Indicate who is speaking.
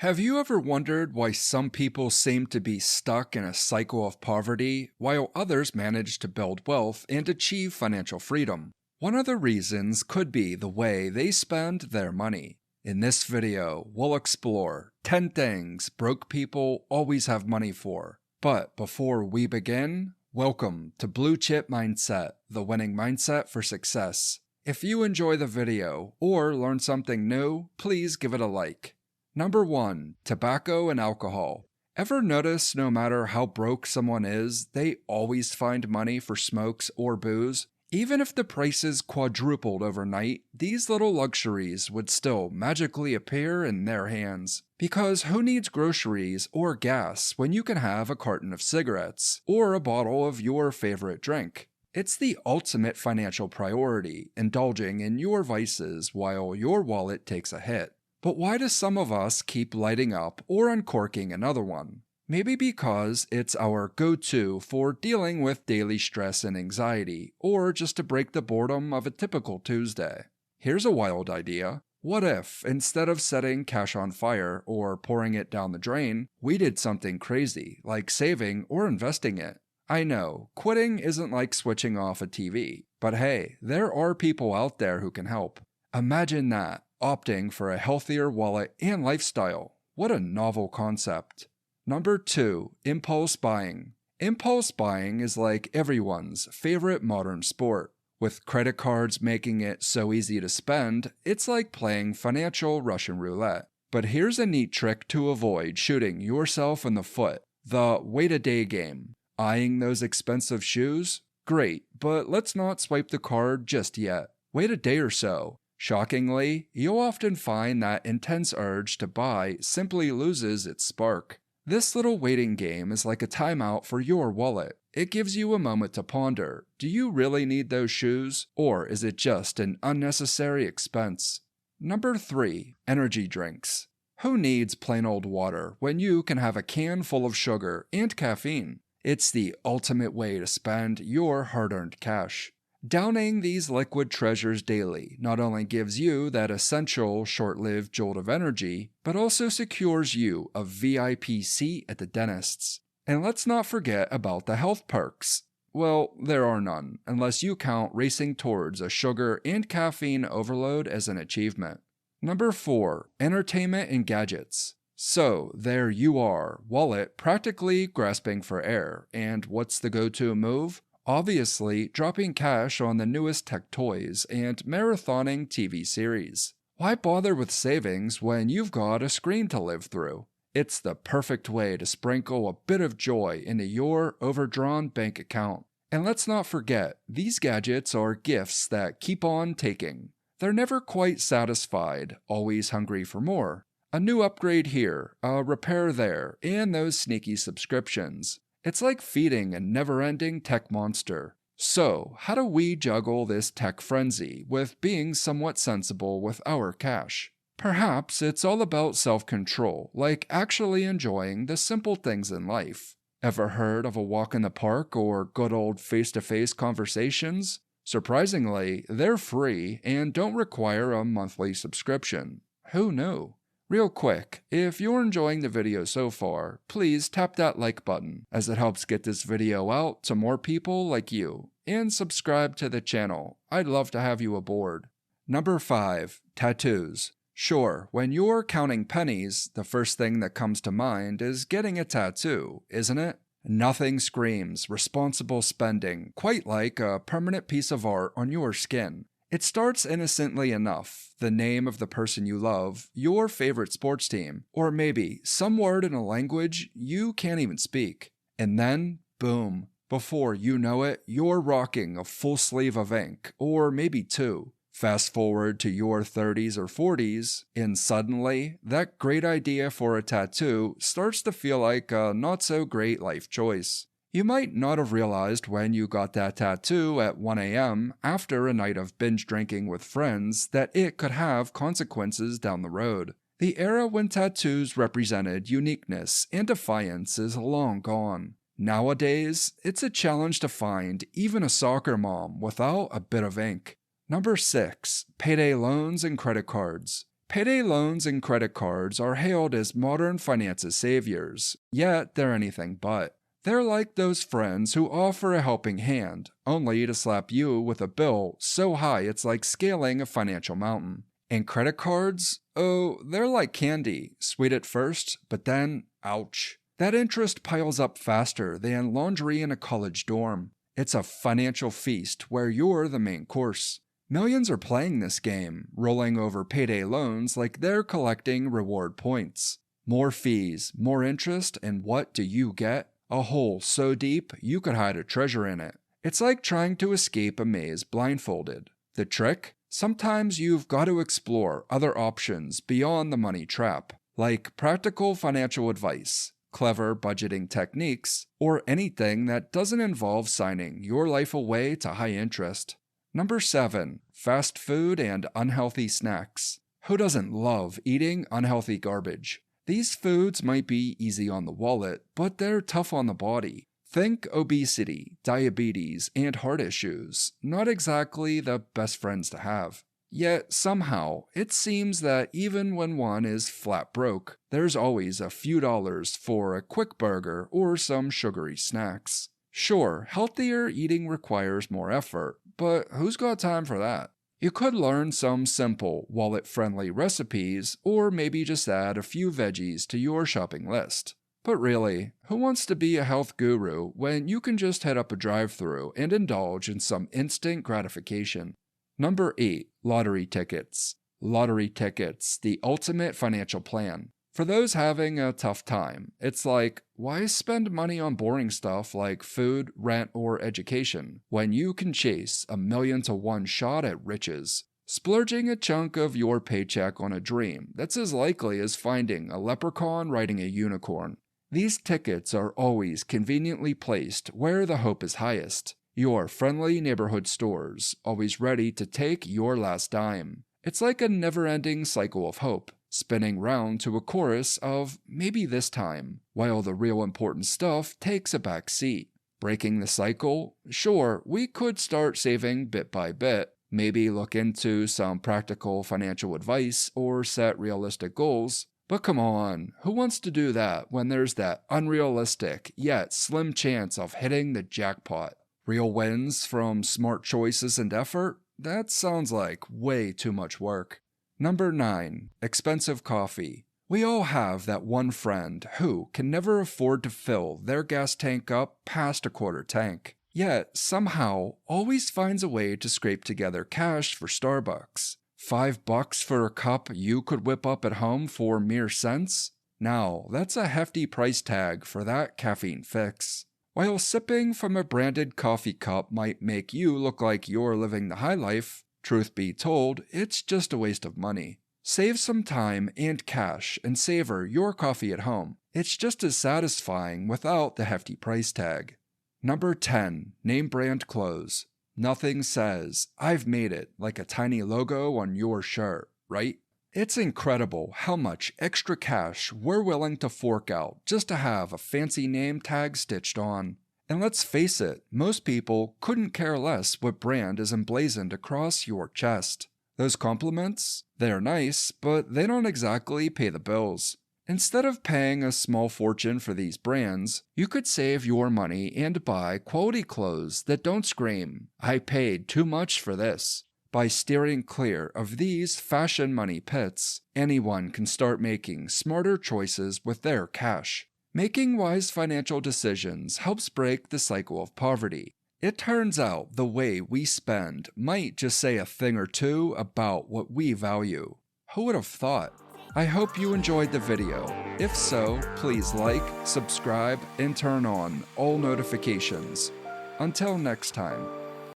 Speaker 1: Have you ever wondered why some people seem to be stuck in a cycle of poverty while others manage to build wealth and achieve financial freedom? One of the reasons could be the way they spend their money. In this video, we'll explore 10 things broke people always have money for. But before we begin, welcome to Blue Chip Mindset, the winning mindset for success. If you enjoy the video or learn something new, please give it a like. Number 1. Tobacco and alcohol. Ever notice no matter how broke someone is, they always find money for smokes or booze? Even if the prices quadrupled overnight, these little luxuries would still magically appear in their hands. Because who needs groceries or gas when you can have a carton of cigarettes or a bottle of your favorite drink? It's the ultimate financial priority, indulging in your vices while your wallet takes a hit. But why do some of us keep lighting up or uncorking another one? Maybe because it's our go-to for dealing with daily stress and anxiety, or just to break the boredom of a typical Tuesday. Here's a wild idea. What if, instead of setting cash on fire or pouring it down the drain, we did something crazy, like saving or investing it? I know, quitting isn't like switching off a TV, but hey, there are people out there who can help. Imagine that. Opting for a healthier wallet and lifestyle. What a novel concept. Number 2. Impulse buying. Impulse buying is like everyone's favorite modern sport. With credit cards making it so easy to spend, it's like playing financial Russian roulette. But here's a neat trick to avoid shooting yourself in the foot. The wait-a-day game. Eyeing those expensive shoes? Great, but let's not swipe the card just yet. Wait a day or so. Shockingly, you'll often find that intense urge to buy simply loses its spark. This little waiting game is like a timeout for your wallet. It gives you a moment to ponder, do you really need those shoes, or is it just an unnecessary expense? Number 3. Energy drinks. Who needs plain old water when you can have a can full of sugar and caffeine? It's the ultimate way to spend your hard-earned cash. Downing these liquid treasures daily not only gives you that essential short-lived jolt of energy, but also secures you a VIP seat at the dentist's. And let's not forget about the health perks. Well, there are none, unless you count racing towards a sugar and caffeine overload as an achievement. Number 4. Entertainment and gadgets. So, there you are, wallet practically grasping for air, and what's the go-to move? Obviously, dropping cash on the newest tech toys and marathoning TV series. Why bother with savings when you've got a screen to live through? It's the perfect way to sprinkle a bit of joy into your overdrawn bank account. And let's not forget, these gadgets are gifts that keep on taking. They're never quite satisfied, always hungry for more. A new upgrade here, a repair there, and those sneaky subscriptions. It's like feeding a never-ending tech monster. So, how do we juggle this tech frenzy with being somewhat sensible with our cash? Perhaps it's all about self-control, like actually enjoying the simple things in life. Ever heard of a walk in the park or good old face-to-face conversations? Surprisingly, they're free and don't require a monthly subscription. Who knew? Real quick, if you're enjoying the video so far, please tap that like button as it helps get this video out to more people like you, and subscribe to the channel. I'd love to have you aboard. Number 5. Tattoos. Sure, when you're counting pennies, the first thing that comes to mind is getting a tattoo, isn't it? Nothing screams responsible spending quite like a permanent piece of art on your skin. It starts innocently enough, the name of the person you love, your favorite sports team, or maybe some word in a language you can't even speak. And then, boom, before you know it, you're rocking a full sleeve of ink, or maybe 2. Fast forward to your 30s or 40s, and suddenly, that great idea for a tattoo starts to feel like a not-so-great life choice. You might not have realized when you got that tattoo at 1 a.m. after a night of binge drinking with friends that it could have consequences down the road. The era when tattoos represented uniqueness and defiance is long gone. Nowadays, it's a challenge to find even a soccer mom without a bit of ink. Number 6. Payday loans and credit cards. Payday loans and credit cards are hailed as modern finance's saviors, yet they're anything but. They're like those friends who offer a helping hand, only to slap you with a bill so high it's like scaling a financial mountain. And credit cards? Oh, they're like candy, sweet at first, but then, ouch. That interest piles up faster than laundry in a college dorm. It's a financial feast where you're the main course. Millions are playing this game, rolling over payday loans like they're collecting reward points. More fees, more interest, and what do you get? A hole so deep you could hide a treasure in it. It's like trying to escape a maze blindfolded. The trick? Sometimes you've got to explore other options beyond the money trap, like practical financial advice, clever budgeting techniques, or anything that doesn't involve signing your life away to high interest. Number 7. Fast food and unhealthy snacks. Who doesn't love eating unhealthy garbage? These foods might be easy on the wallet, but they're tough on the body. Think obesity, diabetes, and heart issues. Not exactly the best friends to have. Yet, somehow, it seems that even when one is flat broke, there's always a few dollars for a quick burger or some sugary snacks. Sure, healthier eating requires more effort, but who's got time for that? You could learn some simple, wallet-friendly recipes, or maybe just add a few veggies to your shopping list. But really, who wants to be a health guru when you can just head up a drive-thru and indulge in some instant gratification? Number 8. Lottery tickets. Lottery tickets, the ultimate financial plan. For those having a tough time, it's like, why spend money on boring stuff like food, rent, or education when you can chase a 1,000,000-to-1 shot at riches? Splurging a chunk of your paycheck on a dream that's as likely as finding a leprechaun riding a unicorn. These tickets are always conveniently placed where the hope is highest. Your friendly neighborhood stores, always ready to take your last dime. It's like a never-ending cycle of hope, spinning round to a chorus of maybe this time, while the real important stuff takes a back seat. Breaking the cycle? Sure, we could start saving bit by bit, maybe look into some practical financial advice or set realistic goals. But come on, who wants to do that when there's that unrealistic yet slim chance of hitting the jackpot? Real wins from smart choices and effort? That sounds like way too much work. Number 9. Expensive coffee. We all have that one friend who can never afford to fill their gas tank up past a quarter tank, yet somehow always finds a way to scrape together cash for Starbucks. $5 for a cup you could whip up at home for mere cents? Now, that's a hefty price tag for that caffeine fix. While sipping from a branded coffee cup might make you look like you're living the high life, truth be told, it's just a waste of money. Save some time and cash and savor your coffee at home. It's just as satisfying without the hefty price tag. Number 10. Name brand clothes. Nothing says, "I've made it," like a tiny logo on your shirt, right? It's incredible how much extra cash we're willing to fork out just to have a fancy name tag stitched on. And let's face it, most people couldn't care less what brand is emblazoned across your chest. Those compliments? They're nice, but they don't exactly pay the bills. Instead of paying a small fortune for these brands, you could save your money and buy quality clothes that don't scream, "I paid too much for this." By steering clear of these fashion money pits, anyone can start making smarter choices with their cash. Making wise financial decisions helps break the cycle of poverty. It turns out the way we spend might just say a thing or two about what we value. Who would have thought? I hope you enjoyed the video. If so, please like, subscribe, and turn on all notifications. Until next time.